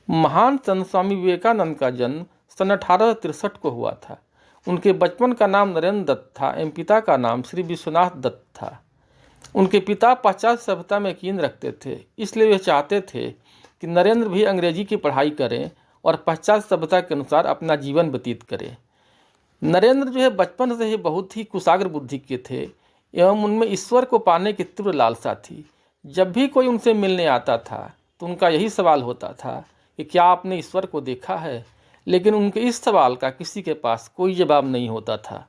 महान संत स्वामी विवेकानंद का जन्म सन 1863 को हुआ था। उनके बचपन का नाम नरेंद्र दत्त था एवं पिता का नाम श्री विश्वनाथ दत्त था। उनके पिता पाश्चात्य सभ्यता में यकीन रखते थे, इसलिए वे चाहते थे कि नरेंद्र भी अंग्रेजी की पढ़ाई करें और पाश्चात्य सभ्यता के अनुसार अपना जीवन व्यतीत करें। नरेंद्र जो है बचपन से ही बहुत ही कुशाग्र बुद्धि के थे एवं उनमें ईश्वर को पाने की तीव्र लालसा थी। जब भी कोई उनसे मिलने आता था तो उनका यही सवाल होता था कि क्या आपने ईश्वर को देखा है, लेकिन उनके इस सवाल का किसी के पास कोई जवाब नहीं होता था।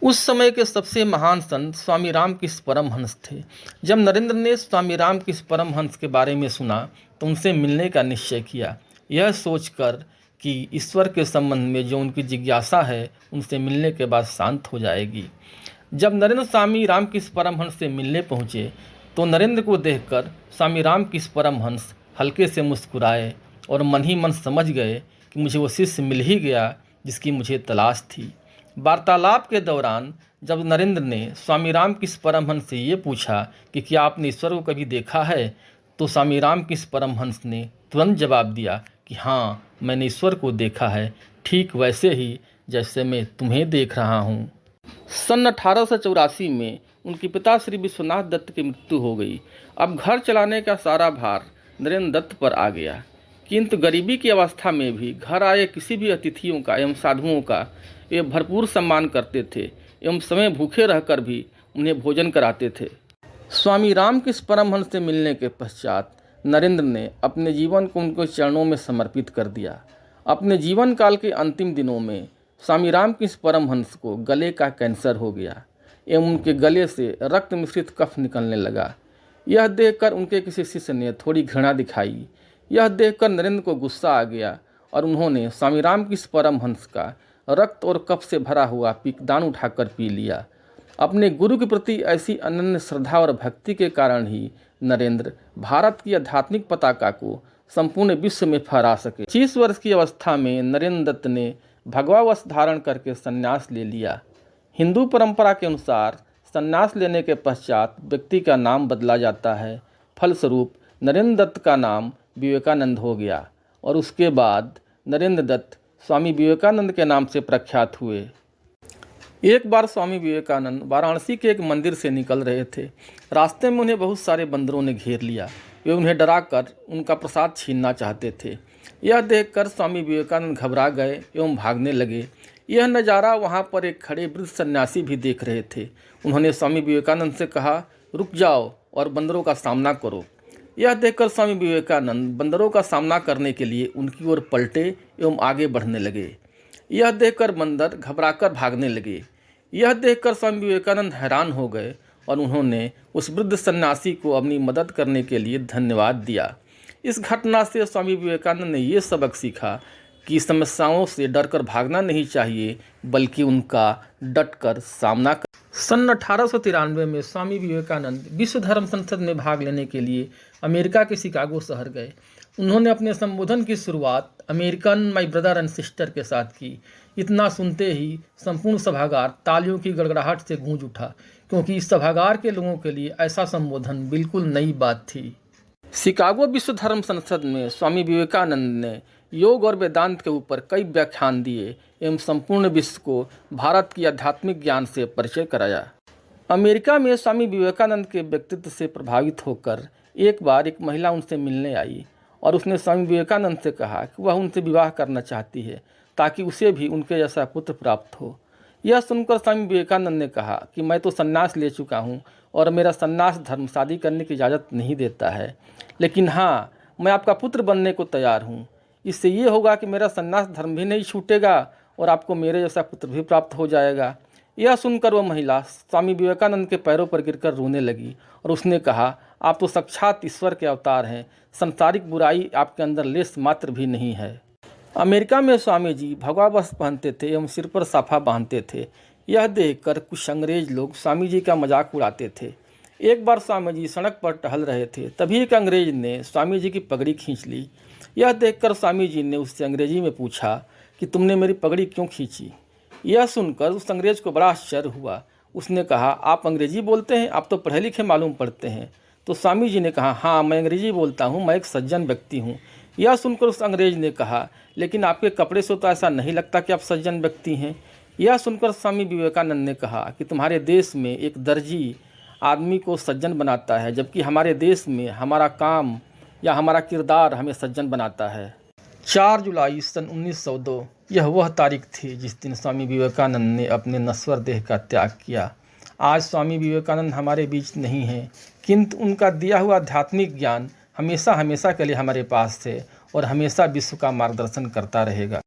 उस समय के सबसे महान संत स्वामी रामकृष्ण परमहंस थे। जब नरेंद्र ने स्वामी रामकृष्ण परमहंस के बारे में सुना तो उनसे मिलने का निश्चय किया, यह सोचकर कि ईश्वर के संबंध में जो उनकी जिज्ञासा है उनसे मिलने के बाद शांत हो जाएगी। जब नरेंद्र स्वामी रामकृष्ण परमहंस से मिलने पहुँचे तो नरेंद्र को देखकर स्वामी रामकृष्ण परमहंस हल्के से मुस्कुराए और मन ही मन समझ गए कि मुझे वो शिष्य मिल ही गया जिसकी मुझे तलाश थी। वार्तालाप के दौरान जब नरेंद्र ने स्वामी रामकृष्ण परमहंस से ये पूछा कि क्या आपने ईश्वर को कभी देखा है, तो स्वामी रामकृष्ण परमहंस ने तुरंत जवाब दिया कि हाँ, मैंने ईश्वर को देखा है, ठीक वैसे ही जैसे मैं तुम्हें देख रहा हूँ। सन 1884 में उनके पिता श्री विश्वनाथ दत्त की मृत्यु हो गई। अब घर चलाने का सारा भार नरेंद्र दत्त पर आ गया, किंतु गरीबी की अवस्था में भी घर आए किसी भी अतिथियों का एवं साधुओं का वे भरपूर सम्मान करते थे एवं समय भूखे रहकर भी उन्हें भोजन कराते थे। स्वामी रामकृष्ण परमहंस से मिलने के पश्चात नरेंद्र ने अपने जीवन को उनके चरणों में समर्पित कर दिया। अपने जीवन काल के अंतिम दिनों में स्वामी रामकृष्ण परमहंस को गले का कैंसर हो गया एवं उनके गले से रक्त मिश्रित कफ निकलने लगा। यह देखकर उनके किसी शिष्य ने थोड़ी घृणा दिखाई। यह देखकर नरेंद्र को गुस्सा आ गया और उन्होंने स्वामी रामकृष्ण परमहंस का रक्त और कफ से भरा हुआ पिकदान उठाकर पी लिया। अपने गुरु के प्रति ऐसी अनन्य श्रद्धा और भक्ति के कारण ही नरेंद्र भारत की आध्यात्मिक पताका को संपूर्ण विश्व में फहरा सके। 25 वर्ष की अवस्था में नरेंद्र दत्त ने भगवा वस्त्र धारण करके संन्यास ले लिया। हिंदू परंपरा के अनुसार संन्यास लेने के पश्चात व्यक्ति का नाम बदला जाता है। फलस्वरूप नरेंद्र दत्त का नाम विवेकानंद हो गया और उसके बाद नरेंद्र दत्त स्वामी विवेकानंद के नाम से प्रख्यात हुए। एक बार स्वामी विवेकानंद वाराणसी के एक मंदिर से निकल रहे थे। रास्ते में उन्हें बहुत सारे बंदरों ने घेर लिया। वे उन्हें डराकर उनका प्रसाद छीनना चाहते थे। यह देखकर स्वामी विवेकानंद घबरा गए एवं भागने लगे। यह नज़ारा वहाँ पर एक खड़े वृद्ध सन्यासी भी देख रहे थे। उन्होंने स्वामी विवेकानंद से कहा, रुक जाओ और बंदरों का सामना करो। यह देखकर स्वामी विवेकानंद बंदरों का सामना करने के लिए उनकी ओर पलटे एवं आगे बढ़ने लगे। यह देखकर बंदर घबराकर भागने लगे। यह देखकर स्वामी विवेकानंद हैरान हो गए और उन्होंने उस वृद्ध सन्यासी को अपनी मदद करने के लिए धन्यवाद दिया। इस घटना से स्वामी विवेकानंद ने ये सबक सीखा कि समस्याओं से डरकर भागना नहीं चाहिए, बल्कि उनका डटकर सामना कर। सन 1893 में स्वामी विवेकानंद विश्व धर्म संसद में भाग लेने के लिए अमेरिका के शिकागो शहर गए। उन्होंने अपने संबोधन की शुरुआत American my brother and sister के साथ की। इतना सुनते ही संपूर्ण सभागार तालियों की गड़गड़ाहट से गूंज उठा, क्योंकि इस सभागार के लोगों के लिए ऐसा संबोधन बिल्कुल नई बात थी। शिकागो विश्व धर्म संसद में स्वामी विवेकानंद ने योग और वेदांत के ऊपर कई व्याख्यान दिए एवं संपूर्ण विश्व को भारत की आध्यात्मिक ज्ञान से परिचय कराया। अमेरिका में स्वामी विवेकानंद के व्यक्तित्व से प्रभावित होकर एक बार एक महिला उनसे मिलने आई और उसने स्वामी विवेकानंद से कहा कि वह उनसे विवाह करना चाहती है ताकि उसे भी उनके जैसा पुत्र प्राप्त हो। यह सुनकर स्वामी विवेकानंद ने कहा कि मैं तो संन्यास ले चुका हूँ और मेरा संन्यास धर्म शादी करने की इजाज़त नहीं देता है, लेकिन हाँ, मैं आपका पुत्र बनने को तैयार हूँ। इससे ये होगा कि मेरा संन्यास धर्म भी नहीं छूटेगा और आपको मेरे जैसा पुत्र भी प्राप्त हो जाएगा। यह सुनकर वह महिला स्वामी विवेकानंद के पैरों पर गिरकर रोने लगी और उसने कहा, आप तो साक्षात ईश्वर के अवतार हैं, सांसारिक बुराई आपके अंदर लेस मात्र भी नहीं है। अमेरिका में स्वामी जी भगवा वस्त्र पहनते थे एवं सिर पर साफा बांधते थे। यह देखकर कुछ अंग्रेज लोग स्वामी जी का मजाक उड़ाते थे। एक बार स्वामी जी सड़क पर टहल रहे थे, तभी एक अंग्रेज ने स्वामी जी की पगड़ी खींच ली। यह देखकर स्वामी जी ने उससे अंग्रेजी में पूछा कि तुमने मेरी पगड़ी क्यों खींची। यह सुनकर उस अंग्रेज को बड़ा आश्चर्य हुआ। उसने कहा, आप अंग्रेजी बोलते हैं, आप तो पढ़े लिखे मालूम पड़ते हैं। तो स्वामी जी ने कहा, हाँ मैं अंग्रेजी बोलता हूँ, मैं एक सज्जन व्यक्ति हूँ। यह सुनकर उस अंग्रेज ने कहा, लेकिन आपके कपड़े से तो ऐसा नहीं लगता कि आप सज्जन व्यक्ति हैं। यह सुनकर स्वामी विवेकानंद ने कहा कि तुम्हारे देश में एक दर्जी आदमी को सज्जन बनाता है, जबकि हमारे देश में हमारा काम या हमारा किरदार हमें सज्जन बनाता है। 4 जुलाई सन 1902 यह वह तारीख थी जिस दिन स्वामी विवेकानंद ने अपने नश्वर देह का त्याग किया। आज स्वामी विवेकानंद हमारे बीच नहीं हैं, किंतु उनका दिया हुआ आध्यात्मिक ज्ञान हमेशा हमेशा के लिए हमारे पास है और हमेशा विश्व का मार्गदर्शन करता रहेगा।